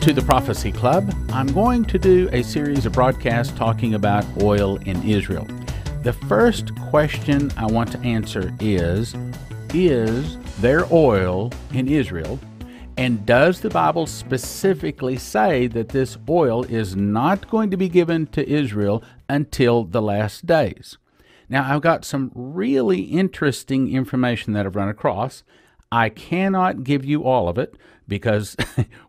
to the Prophecy Club. I'm going to do a series of broadcasts talking about oil in Israel. The first question I want to answer is there oil in Israel? And does the Bible specifically say that this oil is not going to be given to Israel until the last days? Now, I've got some really interesting information that I've run across. I cannot give you all of it because,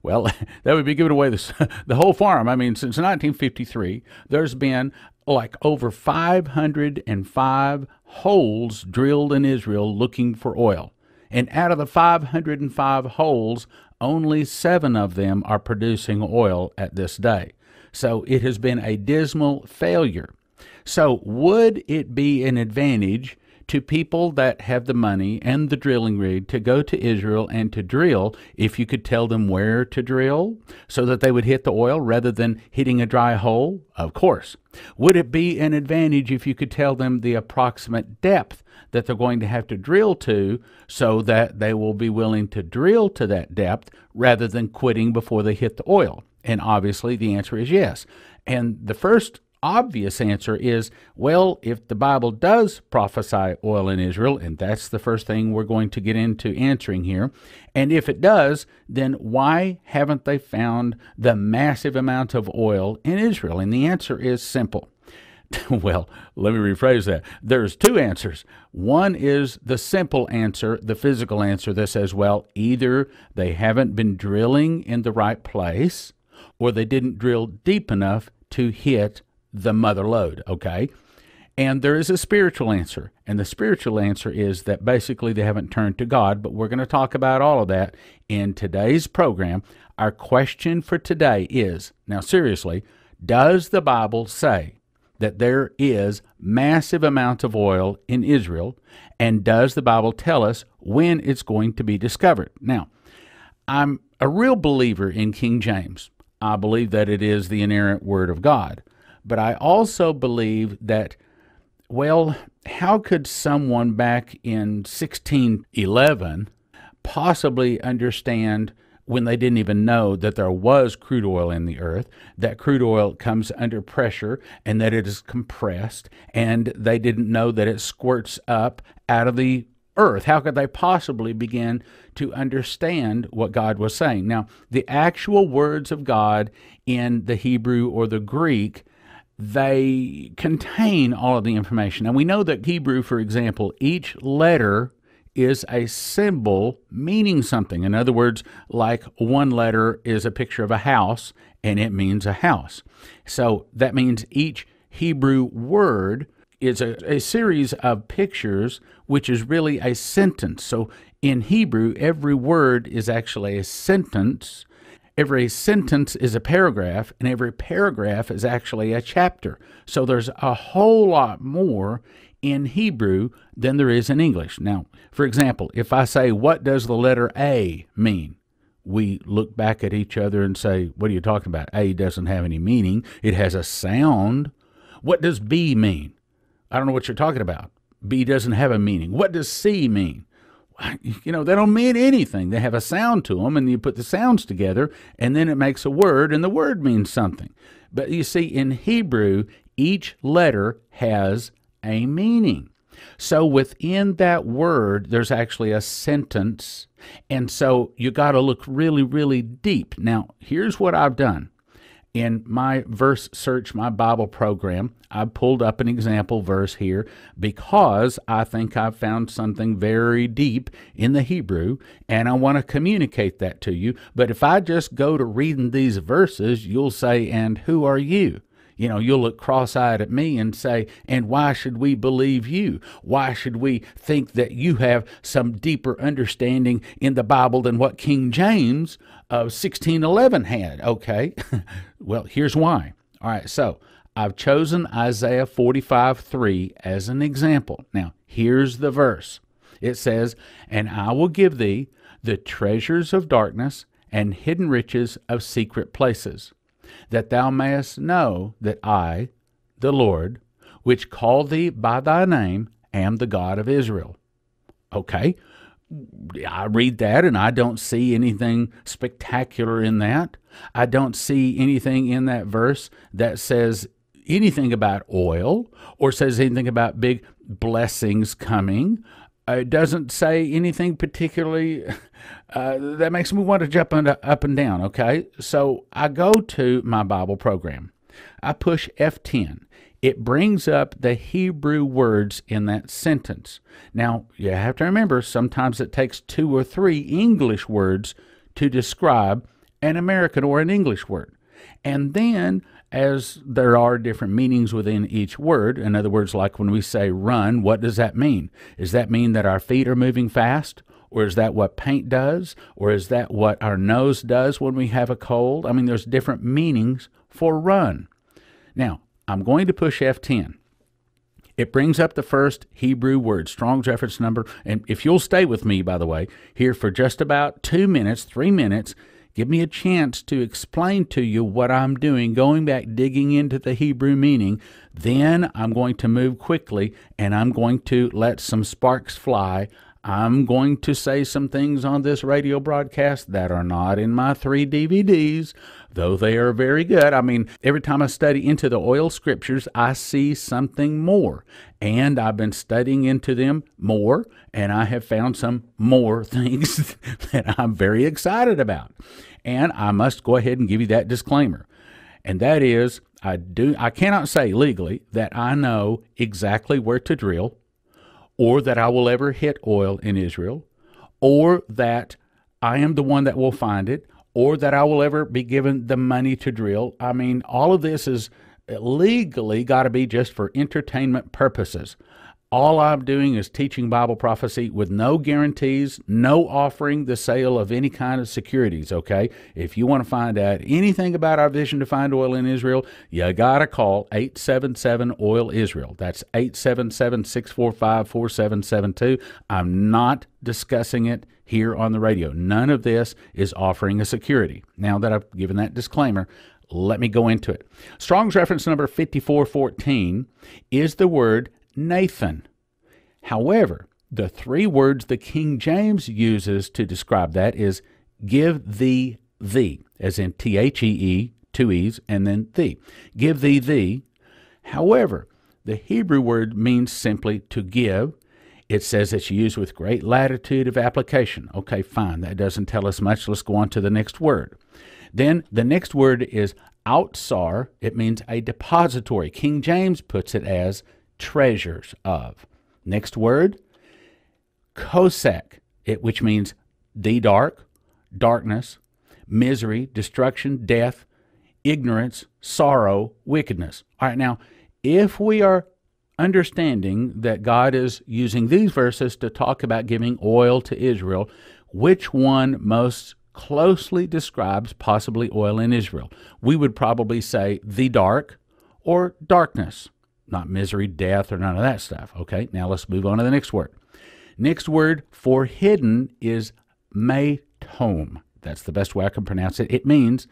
well, that would be giving away the whole farm. I mean, since 1953, there's been like over 505 holes drilled in Israel looking for oil. And out of the 505 holes, only 7 of them are producing oil at this day. So it has been a dismal failure. So would it be an advantage to people that have the money and the drilling rig to go to Israel and to drill if you could tell them where to drill so that they would hit the oil rather than hitting a dry hole? Of course. Would it be an advantage if you could tell them the approximate depth that they're going to have to drill to so that they will be willing to drill to that depth rather than quitting before they hit the oil? And obviously the answer is yes. And the first obvious answer is, well, if the Bible does prophesy oil in Israel, and that's the first thing we're going to get into answering here, and if it does, then why haven't they found the massive amount of oil in Israel? And the answer is simple. Well, let me rephrase that. There's 2 answers. One is the simple answer, the physical answer that says, well, either they haven't been drilling in the right place, or they didn't drill deep enough to hit the mother lode, okay? And there is a spiritual answer, and the spiritual answer is that basically they haven't turned to God, but we're going to talk about all of that in today's program. Our question for today is, now seriously, does the Bible say that there is massive amounts of oil in Israel, and does the Bible tell us when it's going to be discovered? Now, I'm a real believer in King James. I believe that it is the inerrant Word of God. But I also believe that, well, how could someone back in 1611 possibly understand, when they didn't even know that there was crude oil in the earth, that crude oil comes under pressure and that it is compressed, and they didn't know that it squirts up out of the earth? How could they possibly begin to understand what God was saying? Now, the actual words of God in the Hebrew or the Greek, they contain all of the information. And we know that Hebrew, for example, each letter is a symbol meaning something. In other words, like one letter is a picture of a house, and it means a house. So that means each Hebrew word is a series of pictures, which is really a sentence. So in Hebrew, every word is actually a sentence. Every sentence is a paragraph, and every paragraph is actually a chapter. So there's a whole lot more in Hebrew than there is in English. Now, for example, if I say, what does the letter A mean? We look back at each other and say, what are you talking about? A doesn't have any meaning. It has a sound. What does B mean? I don't know what you're talking about. B doesn't have a meaning. What does C mean? You know, they don't mean anything. They have a sound to them, and you put the sounds together, and then it makes a word, and the word means something. But you see, in Hebrew, each letter has a meaning. So within that word, there's actually a sentence, and so you got to look really, really deep. Now, here's what I've done. In my verse search, my Bible program, I pulled up an example verse here because I think I've found something very deep in the Hebrew, and I want to communicate that to you. But if I just go to reading these verses, you'll say, and who are you? You know, you'll look cross-eyed at me and say, and why should we believe you? Why should we think that you have some deeper understanding in the Bible than what King James of 1611 had? Okay, well, here's why. All right, so I've chosen Isaiah 45:3 as an example. Now, here's the verse. It says, and I will give thee the treasures of darkness and hidden riches of secret places, that thou mayest know that I, the Lord, which called thee by thy name, am the God of Israel. Okay, I read that and I don't see anything spectacular in that. I don't see anything in that verse that says anything about oil or says anything about big blessings coming. It doesn't say anything particularly that makes me want to jump up and down, okay? So I go to my Bible program. I push F10. It brings up the Hebrew words in that sentence. Now, you have to remember, sometimes it takes 2 or 3 English words to describe an American or an English word. And then, as there are different meanings within each word, in other words, like when we say run, what does that mean? Does that mean that our feet are moving fast? Or is that what paint does? Or is that what our nose does when we have a cold? I mean, there's different meanings for run. Now, I'm going to push F10. It brings up the first Hebrew word, Strong's reference number. And if you'll stay with me, by the way, here for just about 2 minutes, 3 minutes, give me a chance to explain to you what I'm doing, going back, digging into the Hebrew meaning. Then I'm going to move quickly, and I'm going to let some sparks fly. I'm going to say some things on this radio broadcast that are not in my 3 DVDs, though they are very good. I mean, every time I study into the oil scriptures, I see something more. And I've been studying into them more, and I have found some more things that I'm very excited about. And I must go ahead and give you that disclaimer. And that is, I cannot say legally that I know exactly where to drill, or that I will ever hit oil in Israel, or that I am the one that will find it, or that I will ever be given the money to drill. I mean, all of this is legally got to be just for entertainment purposes. All I'm doing is teaching Bible prophecy with no guarantees, no offering the sale of any kind of securities, okay? If you want to find out anything about our vision to find oil in Israel, you got to call 877-OIL-ISRAEL. That's 877-645-4772. I'm not discussing it here on the radio. None of this is offering a security. Now that I've given that disclaimer, let me go into it. Strong's reference number 5414 is the word Nathan. However, the 3 words the King James uses to describe that is give thee thee, as in Thee, 2 E's, and then thee. Give thee thee. However, the Hebrew word means simply to give. It says it's used with great latitude of application. Okay, fine. That doesn't tell us much. Let's go on to the next word. Then the next word is outsar. It means a depository. King James puts it as treasures of. Next word, kosak, which means the dark, darkness, misery, destruction, death, ignorance, sorrow, wickedness. All right, now, if we are understanding that God is using these verses to talk about giving oil to Israel, which one most closely describes possibly oil in Israel? We would probably say the dark or darkness. Not misery, death, or none of that stuff. Okay, now let's move on to the next word. Next word for hidden is matom. That's the best way I can pronounce it. It means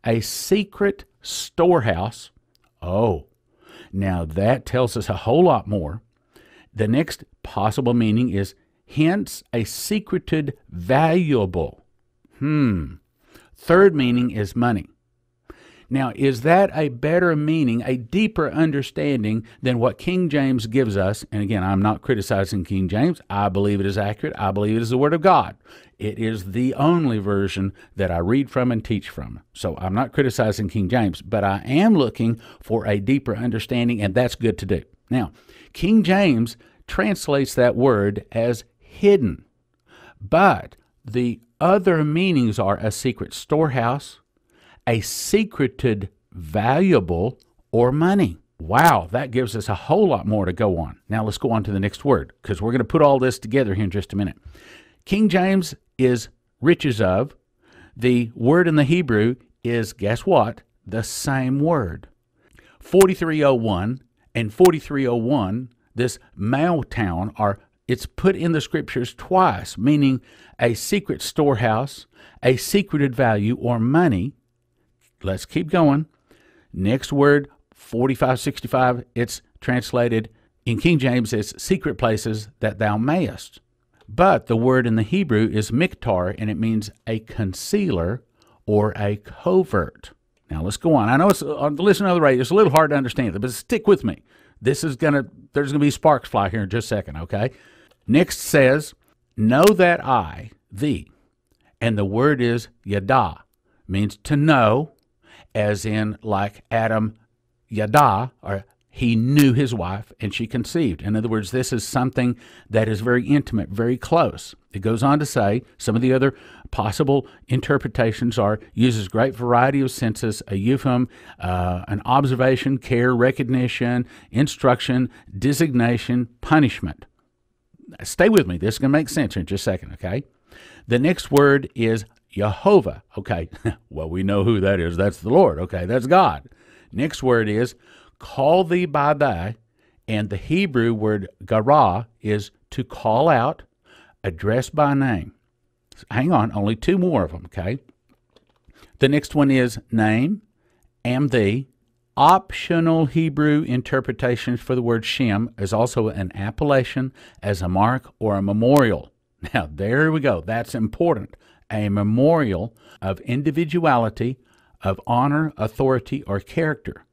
a secret storehouse. Oh, now that tells us a whole lot more. The next possible meaning is hence a secreted valuable. Third meaning is money. Now, is that a better meaning, a deeper understanding than what King James gives us? And again, I'm not criticizing King James. I believe it is accurate. I believe it is the Word of God. It is the only version that I read from and teach from. So I'm not criticizing King James, but I am looking for a deeper understanding, and that's good to do. Now, King James translates that word as hidden, but the other meanings are a secret storehouse, a secreted valuable, or money. Wow, that gives us a whole lot more to go on. Now let's go on to the next word, because we're going to put all this together here in just a minute. King James is riches of. The word in the Hebrew is, guess what? The same word. 4301 and 4301, this Maotown, it's put in the scriptures twice, meaning a secret storehouse, a secreted value, or money. Let's keep going. Next word, 4565, it's translated in King James as secret places that thou mayest. But the word in the Hebrew is miktar, and it means a concealer or a covert. Now let's go on. I know it's listening to the radio, it's a little hard to understand, but stick with me. There's gonna be sparks fly here in just a second, okay? Next says, know that I, thee, and the word is yada, means to know, as in like Adam yada, or he knew his wife and she conceived. In other words, this is something that is very intimate, very close. It goes on to say some of the other possible interpretations are uses great variety of senses, a euphemism, an observation, care, recognition, instruction, designation, punishment. Stay with me. This is going to make sense in just a second, okay? The next word is Jehovah. Okay, well, we know who that is. That's the Lord. Okay, that's God. Next word is call thee by thy, and the Hebrew word garah is to call out, address by name. Hang on, only two more of them, okay? The next one is name, am thee. Optional Hebrew interpretations for the word Shem is also an appellation as a mark or a memorial. Now, there we go. That's important. A memorial of individuality, of honor, authority, or character.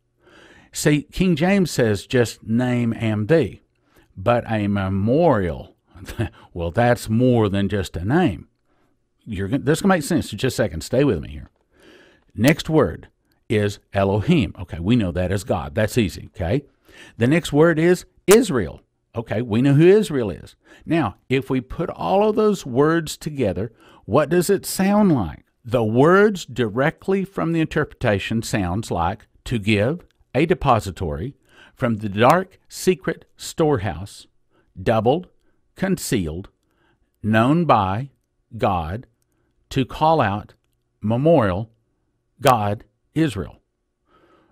See, King James says just name am thee, but a memorial, well, that's more than just a name. This is going to make sense in just a second. Stay with me here. Next word is Elohim. Okay, we know that as God. That's easy, okay? The next word is Israel. Okay, we know who Israel is. Now, if we put all of those words together, what does it sound like? The words directly from the interpretation sounds like to give, a depository, from the dark secret storehouse, doubled, concealed, known by God, to call out, memorial, God, Israel.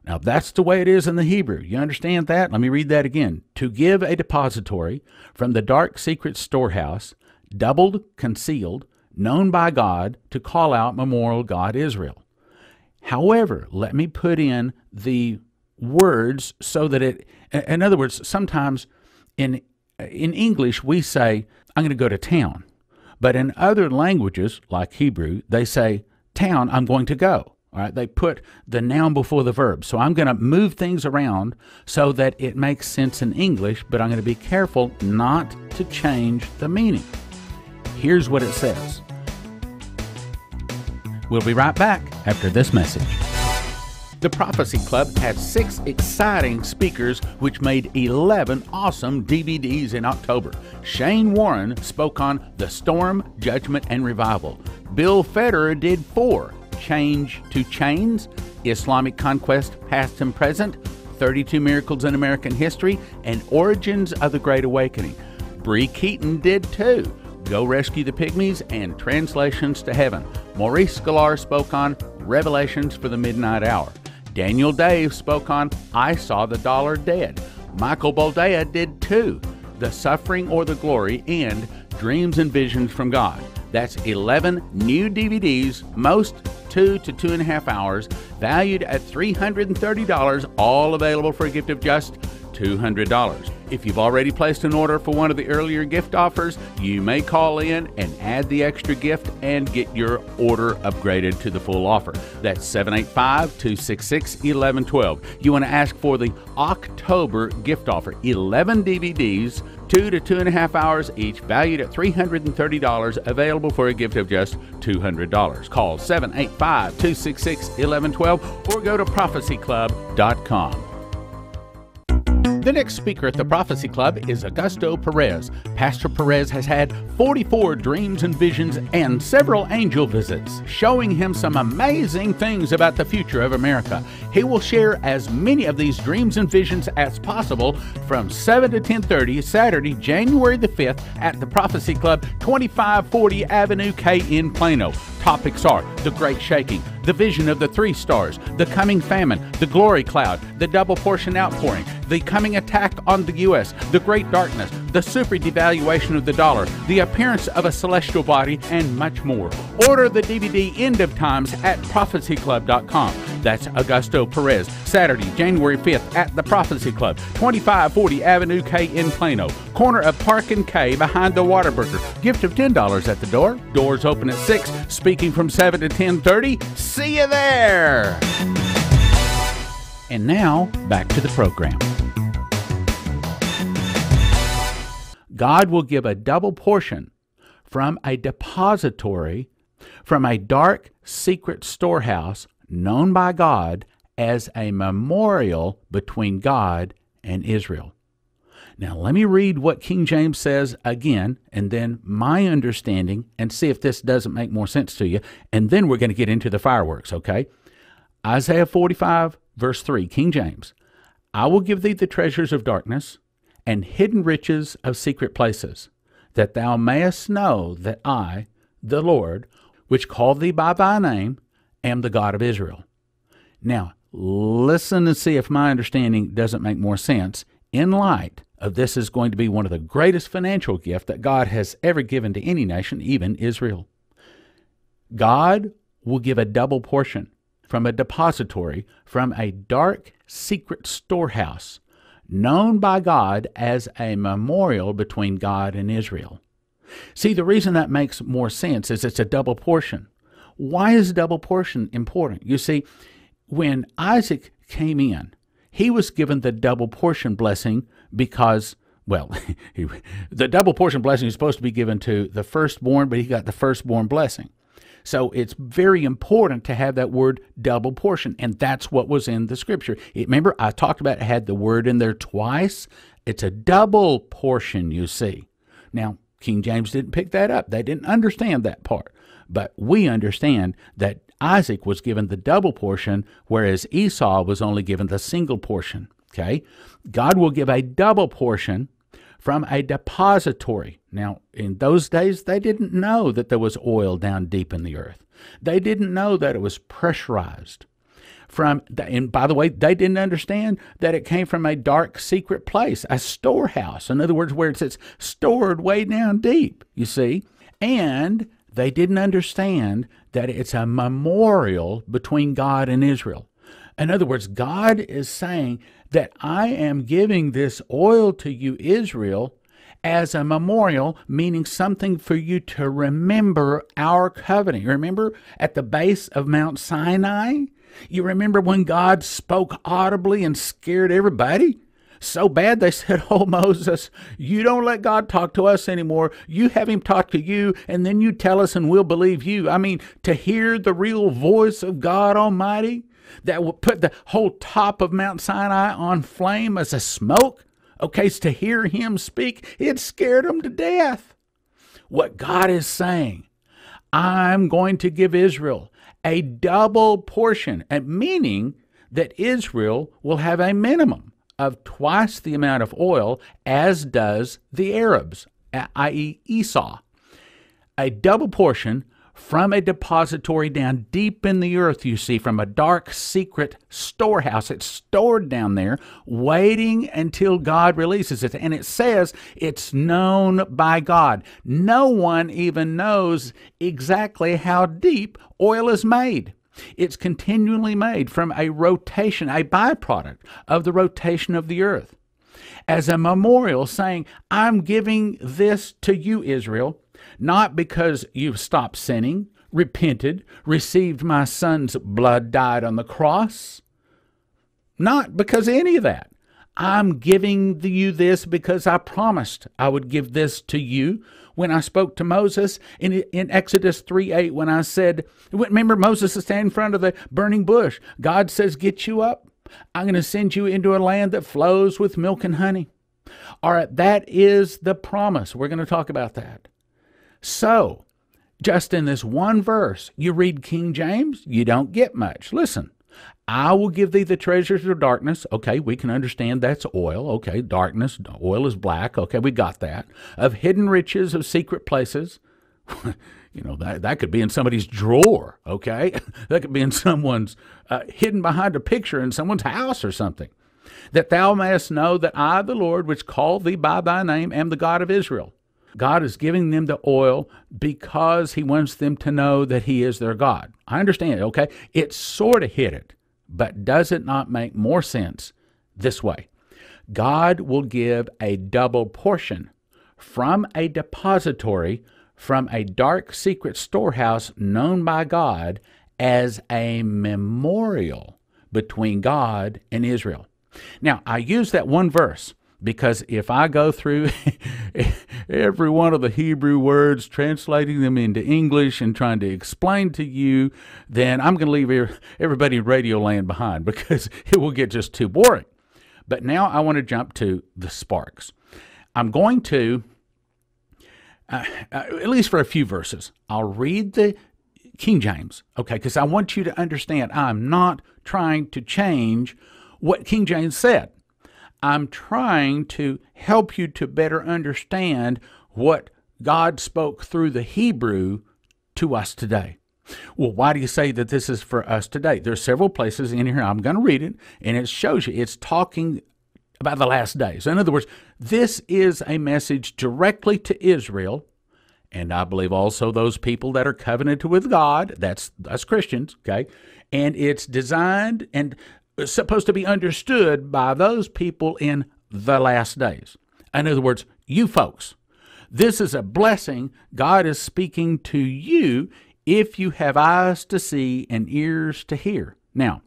Now, that's the way it is in the Hebrew. You understand that? Let me read that again. To give a depository from the dark secret storehouse, doubled, concealed, known by God, to call out, memorial, God, Israel. However, let me put in the words so that in other words, sometimes in English we say, I'm going to go to town. But in other languages, like Hebrew, they say, town, I'm going to go. All right, they put the noun before the verb. So I'm going to move things around so that it makes sense in English, but I'm going to be careful not to change the meaning. Here's what it says. We'll be right back after this message. The Prophecy Club had 6 exciting speakers, which made 11 awesome DVDs in October. Shane Warren spoke on The Storm, Judgment, and Revival. Bill Federer did 4. Change to Chains, Islamic Conquest, Past and Present, 32 Miracles in American History, and Origins of the Great Awakening. Bree Keaton did 2. Go Rescue the Pygmies and Translations to Heaven. Maurice Sklar spoke on Revelations for the Midnight Hour. Daniel Dave spoke on I Saw the Dollar Dead. Michael Boldea did 2. The Suffering or the Glory and Dreams and Visions from God. That's 11 new DVDs, most 2 to 2.5 hours, valued at $330, all available for a gift of just $200. If you've already placed an order for one of the earlier gift offers, you may call in and add the extra gift and get your order upgraded to the full offer. That's 785-266-1112. You want to ask for the October gift offer, 11 DVDs, 2 to 2.5 hours each, valued at $330, available for a gift of just $200. Call 785-266-1112 or go to prophecyclub.com. The next speaker at the Prophecy Club is Augusto Perez. Pastor Perez has had 44 dreams and visions and several angel visits, showing him some amazing things about the future of America. He will share as many of these dreams and visions as possible from 7 to 10:30 Saturday, January the 5th at the Prophecy Club, 2540 Avenue K in Plano. Topics are the Great Shaking, the vision of the 3 stars, the coming famine, the glory cloud, the double portion outpouring, the coming attack on the U.S., the Great Darkness, the super devaluation of the dollar, the appearance of a celestial body, and much more. Order the DVD End of Times at prophecyclub.com. That's Augusto Perez, Saturday, January 5th at the Prophecy Club, 2540 Avenue K in Plano, corner of Park and K behind the Whataburger. Gift of $10 at the door. Doors open at 6, speaking from 7 to 10:30. See you there! And now, back to the program. God will give a double portion from a depository, from a dark, secret storehouse known by God as a memorial between God and Israel. Now, let me read what King James says again, and then my understanding, and see if this doesn't make more sense to you, and then we're going to get into the fireworks, okay? Isaiah 45, verse 3, King James, I will give thee the treasures of darkness and hidden riches of secret places, that thou mayest know that I, the Lord, which called thee by thy name, am the God of Israel. Now, listen and see if my understanding doesn't make more sense in light of this is going to be one of the greatest financial gifts that God has ever given to any nation, even Israel. God will give a double portion from a depository, from a dark, secret storehouse, known by God as a memorial between God and Israel. See, the reason that makes more sense is it's a double portion. Why is double portion important? You see, when Isaac came in, he was given the double portion blessing because, well, the double portion blessing is supposed to be given to the firstborn, but he got the firstborn blessing. So it's very important to have that word double portion, and that's what was in the scripture. Remember, I talked about it had the word in there twice. It's a double portion, you see. Now, King James didn't pick that up. They didn't understand that part. But we understand that Isaac was given the double portion, whereas Esau was only given the single portion. Okay? God will give a double portion from a depository. Now, in those days, they didn't know that there was oil down deep in the earth. They didn't know that it was pressurized. And by the way, they didn't understand that it came from a dark, secret place, a storehouse. In other words, where it's stored way down deep, you see. And they didn't understand that it's a memorial between God and Israel. In other words, God is saying that I am giving this oil to you, Israel, as a memorial, meaning something for you to remember our covenant. Remember at the base of Mount Sinai? You remember when God spoke audibly and scared everybody? So bad they said, oh, Moses, you don't let God talk to us anymore. You have him talk to you, and then you tell us and we'll believe you. I mean, to hear the real voice of God Almighty that will put the whole top of Mount Sinai on flame as a smoke, okay, so to hear him speak, it scared them to death. What God is saying, I'm going to give Israel a double portion, meaning that Israel will have a minimum of twice the amount of oil as does the Arabs, i.e. Esau. A double portion from a depository down deep in the earth, you see, from a dark, secret storehouse. It's stored down there, waiting until God releases it. And it says it's known by God. No one even knows exactly how deep oil is made. It's continually made from a rotation, a byproduct of the rotation of the earth. As a memorial saying, I'm giving this to you, Israel, not because you've stopped sinning, repented, received my son's blood, died on the cross. Not because of any of that. I'm giving you this because I promised I would give this to you when I spoke to Moses in Exodus 3:8 when I said, remember Moses is standing in front of the burning bush. God says, get you up. I'm going to send you into a land that flows with milk and honey. All right, that is the promise. We're going to talk about that. So, just in this one verse, you read King James, you don't get much. Listen. I will give thee the treasures of darkness. Okay, we can understand that's oil. Okay, darkness, oil is black. Okay, we got that. Of hidden riches, of secret places. You know, that could be in somebody's drawer, okay? That could be in someone's, hidden behind a picture in someone's house or something. that thou mayest know that I, the Lord, which called thee by thy name, am the God of Israel. God is giving them the oil because he wants them to know that he is their God. I understand, okay? It sort of hit it, but does it not make more sense this way? God will give a double portion from a depository, from a dark secret storehouse known by God as a memorial between God and Israel. Now, I use that one verse because if I go through every one of the Hebrew words, translating them into English and trying to explain to you, then I'm going to leave everybody in Radio Land behind because it will get just too boring. But now I want to jump to the sparks. I'm going to, at least for a few verses, I'll read the King James, okay, because I want you to understand I'm not trying to change what King James said. I'm trying to help you to better understand what God spoke through the Hebrew to us today. Well, why do you say that this is for us today? There's several places in here. I'm going to read it, and it shows you it's talking about the last days. In other words, this is a message directly to Israel, and I believe also those people that are covenanted with God. That's us Christians, okay? And it's designed and supposed to be understood by those people in the last days. In other words, you folks, this is a blessing God is speaking to you if you have eyes to see and ears to hear. Now,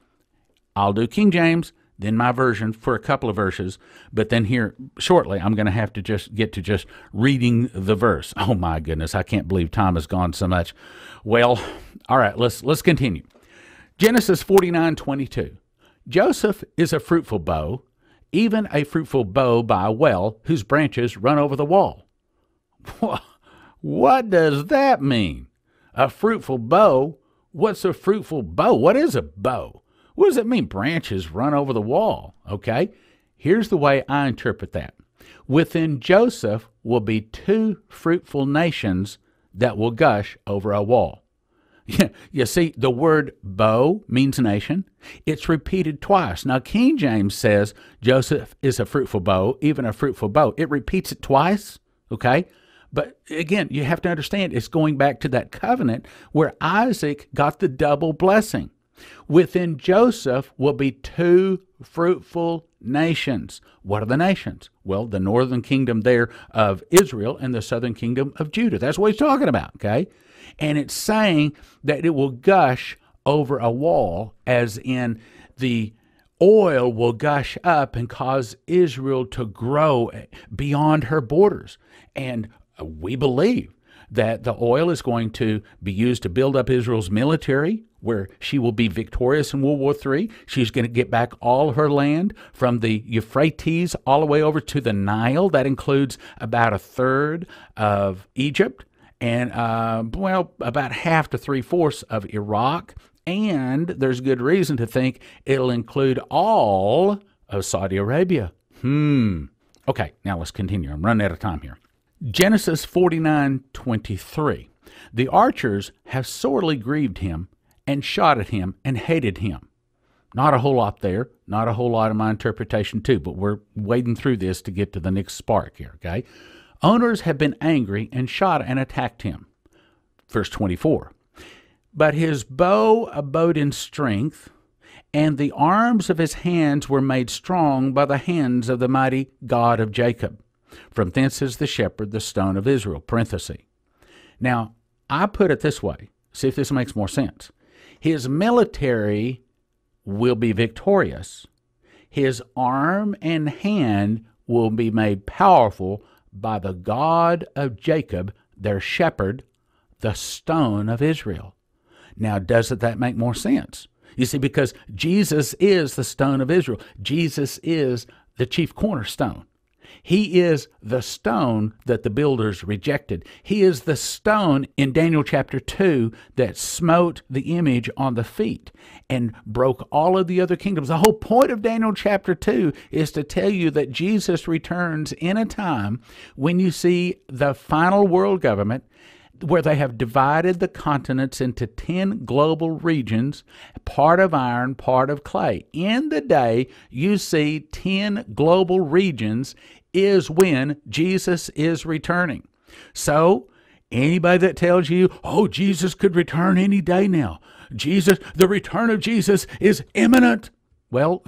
I'll do King James, then my version for a couple of verses, but then here shortly I'm going to have to just get to just reading the verse. Oh my goodness, I can't believe time has gone so much. Well, all right, let's continue. Genesis 49:22. Joseph is a fruitful bough, even a fruitful bough by a well, whose branches run over the wall. What does that mean? A fruitful bough? What's a fruitful bough? What is a bough? What does it mean, branches run over the wall? Okay, here's the way I interpret that. Within Joseph will be two fruitful nations that will gush over a wall. You see, the word bow means nation. It's repeated twice. Now, King James says Joseph is a fruitful bow, even a fruitful bow. It repeats it twice, okay? But again, you have to understand it's going back to that covenant where Isaac got the double blessing. Within Joseph will be two fruitful nations. What are the nations? Well, the northern kingdom there of Israel and the southern kingdom of Judah. That's what he's talking about, okay? And it's saying that it will gush over a wall, as in the oil will gush up and cause Israel to grow beyond her borders. And we believe that the oil is going to be used to build up Israel's military, where she will be victorious in World War III. She's going to get back all her land from the Euphrates all the way over to the Nile. That includes about a third of Egypt and, about half to three-fourths of Iraq. And there's good reason to think it'll include all of Saudi Arabia. Okay, now let's continue. I'm running out of time here. Genesis 49:23. The archers have sorely grieved him and shot at him and hated him. Not a whole lot there, not a whole lot in my interpretation too, but we're wading through this to get to the next spark here, okay? Owners have been angry and shot and attacked him. Verse 24. But his bow abode in strength, and the arms of his hands were made strong by the hands of the mighty God of Jacob. From thence is the shepherd, the stone of Israel, parenthesis. Now, I put it this way. See if this makes more sense. His military will be victorious. His arm and hand will be made powerful by the God of Jacob, their shepherd, the stone of Israel. Now, doesn't that make more sense? You see, because Jesus is the stone of Israel. Jesus is the chief cornerstone. He is the stone that the builders rejected. He is the stone in Daniel chapter 2 that smote the image on the feet and broke all of the other kingdoms. The whole point of Daniel chapter 2 is to tell you that Jesus returns in a time when you see the final world government where they have divided the continents into 10 global regions, part of iron, part of clay. In the day you see 10 global regions is when Jesus is returning. So anybody that tells you, oh, Jesus could return any day now, the return of Jesus is imminent, well,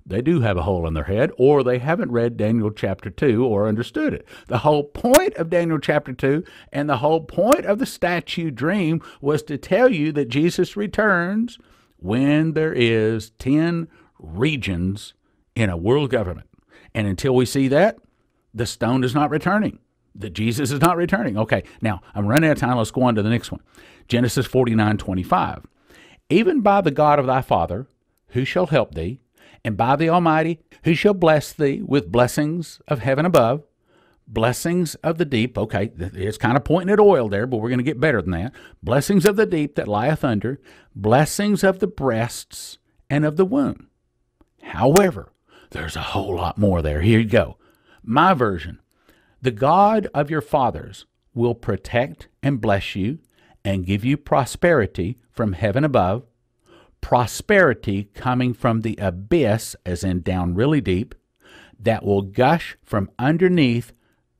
they do have a hole in their head, or they haven't read Daniel chapter 2 or understood it. The whole point of Daniel chapter 2 and the whole point of the statue dream was to tell you that Jesus returns when there is 10 regions in a world government. And until we see that, the stone is not returning. That Jesus is not returning. Okay, now I'm running out of time. Let's go on to the next one. Genesis 49:25. Even by the God of thy father, who shall help thee, and by the Almighty, who shall bless thee with blessings of heaven above, blessings of the deep. Okay, it's kind of pointing at oil there, but we're going to get better than that. Blessings of the deep that lieth under, blessings of the breasts and of the womb. However, there's a whole lot more there. Here you go. My version. The God of your fathers will protect and bless you and give you prosperity from heaven above, prosperity coming from the abyss, as in down really deep, that will gush from underneath.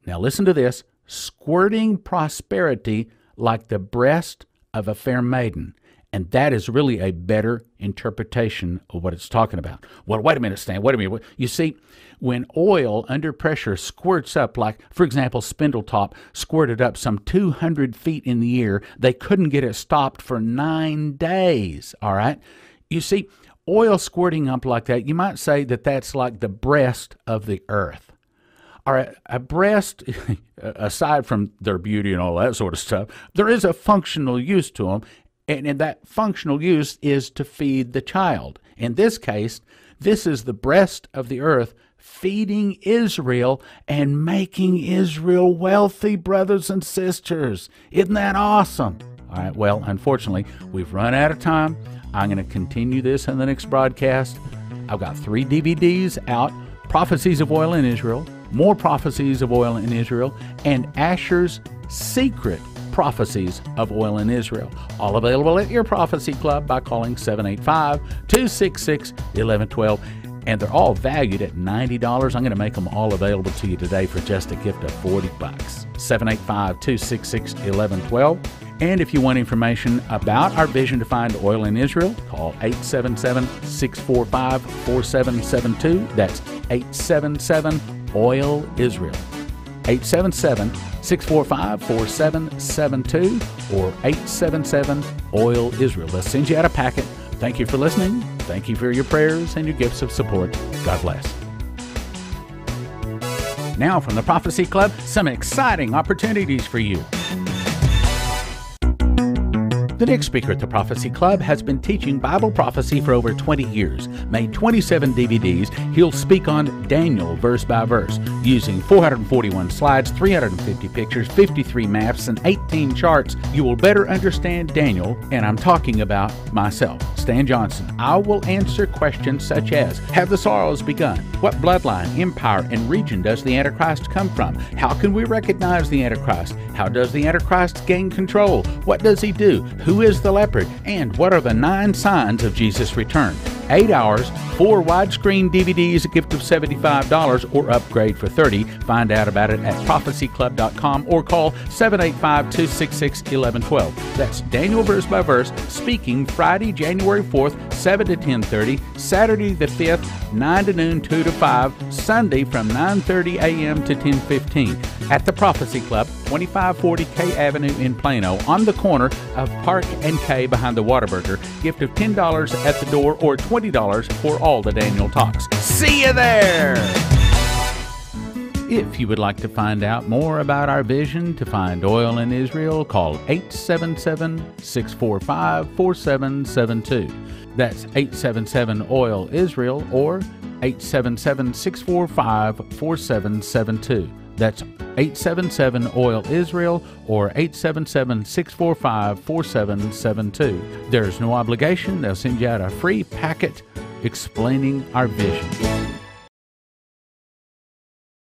Now listen to this, squirting prosperity like the breast of a fair maiden. And that is really a better interpretation of what it's talking about. Well, wait a minute, Stan, wait a minute. You see, when oil under pressure squirts up, like, for example, Spindletop squirted up some 200 feet in the air, they couldn't get it stopped for 9 days, all right? You see, oil squirting up like that, you might say that that's like the breast of the earth. All right, a breast, aside from their beauty and all that sort of stuff, there is a functional use to them. And that functional use is to feed the child. In this case, this is the breast of the earth feeding Israel and making Israel wealthy, brothers and sisters. Isn't that awesome? All right, well, unfortunately, we've run out of time. I'm going to continue this in the next broadcast. I've got 3 DVDs out, Prophecies of Oil in Israel, More Prophecies of Oil in Israel, and Asher's Secret Prophecies of Oil in Israel. All available at your Prophecy Club by calling 785-266-1112. And they're all valued at $90. I'm going to make them all available to you today for just a gift of $40. 785-266-1112. And if you want information about our vision to find oil in Israel, call 877-645-4772. That's 877-OIL-ISRAEL. 877-645-4772 or 877-OIL-ISRAEL. They'll send you out a packet. Thank you for listening. Thank you for your prayers and your gifts of support. God bless. Now from the Prophecy Club, some exciting opportunities for you. The next speaker at the Prophecy Club has been teaching Bible prophecy for over 20 years, made 27 DVDs. He'll speak on Daniel verse by verse, using 441 slides, 350 pictures, 53 maps, and 18 charts. You will better understand Daniel, and I'm talking about myself, Stan Johnson. I will answer questions such as, have the sorrows begun? What bloodline, empire, and region does the Antichrist come from? How can we recognize the Antichrist? How does the Antichrist gain control? What does he do? Who is the leopard? And what are the 9 signs of Jesus' return? 8 hours, 4 widescreen DVDs, a gift of $75 or upgrade for $30. Find out about it at prophecyclub.com or call 785-266-1112. That's Daniel verse by verse, speaking Friday, January 4th, 7 to 10:30, Saturday the 5th, 9 to noon, 2 to 5, Sunday from 9:30 a.m. to 10:15 at the Prophecy Club, 2540 K Avenue in Plano, on the corner of Park and K behind the Whataburger. Gift of $10 at the door or $20 for all the Daniel talks. See you there! If you would like to find out more about our vision to find oil in Israel, call 877-645-4772. That's 877-OIL-ISRAEL or 877-645-4772. That's 877-OIL-ISRAEL or 877-645-4772. There's no obligation. They'll send you out a free packet explaining our vision.